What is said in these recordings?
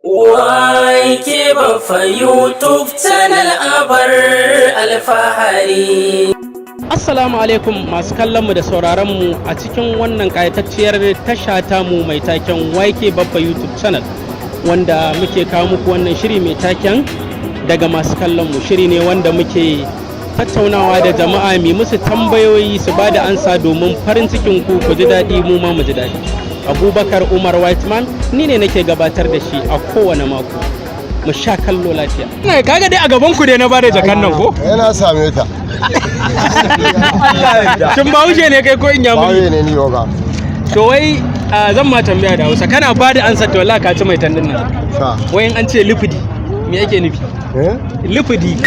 Wake Baffa YouTube channel abar alfahari. Assalamu alaikum masu kallon mu da sauraron mu a cikin wannan kayatacciyar tasha tamu mai taken Wake Baffa YouTube channel, wanda muke kawo muku wannan shiri mai taken daga masu kallon mu. Shiri ne wanda muke tattaunawa da jama'a mai musu tambayoyi su ba da ansa domin farin cikin ku ji daɗi mu ma mu ji daɗi. Abubakar Umar Whiteman ni ne nake gabatar da shi a kowane mako. Mu sha kallo lafiya. Kaga dai a gaban ku dai na bada jakan nan ko? Yana same ta. Kin Bahaushe ne kai ko in Bahaushe ne ni yoga. To wai zan ma tambaya da Hausa, kana bada ansa to wallahi ka ci mai tandin nan. Wai an ce lufudi me yake nufi? Lufudi.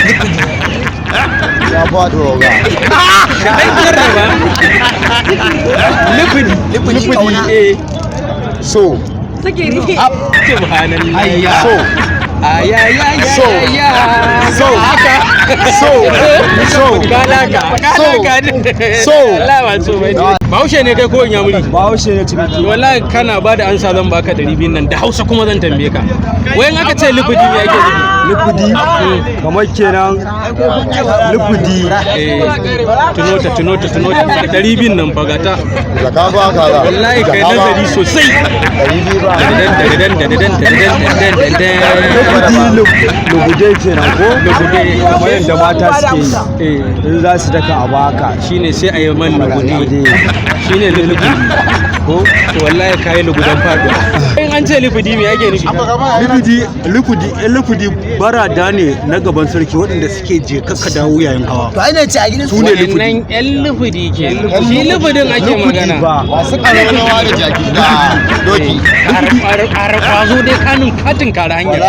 Ya faɗi yoga. Ka dan jarraba. Lufudi eh. So. Subhanallah. So. So haka Bahaushe ne kai ko in yamuri? Bahaushe ne cibiki. Wallahi kana ba da ansa zan baka 200 nan da Hausa kuma zan tambaye ka. Wayan aka ce lufudi me yake nufi? Lufudi kamar kenan lufudi. Tunota 200 nan fagata. Zaka ba ka da. Wallahi kai nazari sosai. Lugude kenan ko? Lugude kamar yadda mata suke yi. In za su daka a baka shine sai a yi man lugude. Shine lufudi ko? To wallahi kai lugudan faduwa. In an ce lufudi me yake nufi? Lufudi barada ne na gaban sarki waɗanda suke je kakka dawo yayin hawa. To ai ne ce a gidan su ne lufudi. Wannan ƴan lufudi ke. Shi lufudin ake magana. Masu ƙararrawa da jaki da doki. Ƙwazo dai katin kare hanyar.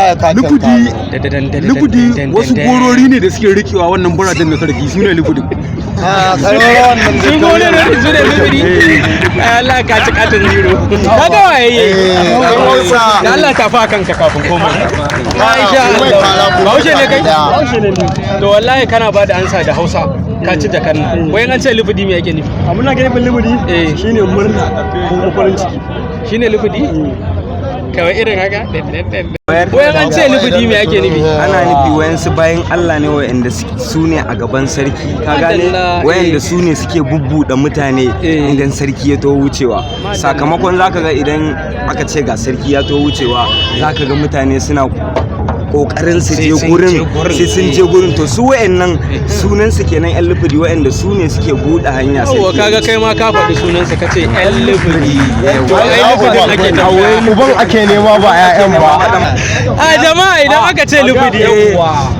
Lufudi wasu gorori ne da suke rikewa wannan baradan da sarki su ne lufudi. Ƙararrawa wannan Su gole ne su ne lufudi. Allah ka ci katin zero. Kaga waye. Da Allah ta fa kanka kafin koma. Aisha Bahaushe ne kai? Bahaushe ne. To wallahi kana ba da ansa da Hausa ka ci jakan nan. Wayan an ce lufudi me yake nufi? Abun da ke nufin lufudi shine murna ko farin ciki. Shine lufudi? Kawai irin haka? Wayan an ce lufudi me yake nufi? Ana nufi wayansu bayan Allah ne wayanda su ne a gaban sarki, ka gane wayanda su ne suke bubbuɗe mutane idan sarki ya to wucewa. Sakamakon zaka ga idan aka ce ga sarki ya to wucewa zaka ga mutane suna kokarin su je gurin sai sun je gurin, to su wayannan sunan su kenan yan lufudi wayanda su ne suke buɗe hanya sai kaga kai ma ka faɗi sunan sa kace yan lufudi. To ai lufudin ake tawaye uban ake nema ba ƴaƴan ba. A jama'a idan aka ce lufudi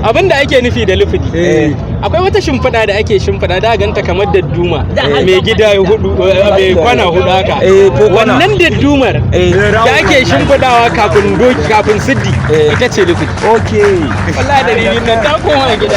abinda ake nufi da lufudi, akwai wata shimfiɗa da ake shimfiɗa da ganta kamar dadduma mai gida hudu mai kwana hudu haka. Wannan daddumar da ake shimfiɗawa kafin doki kafin siddi ita ce lufudi. Okay. Wallahi da nan ta koma gida.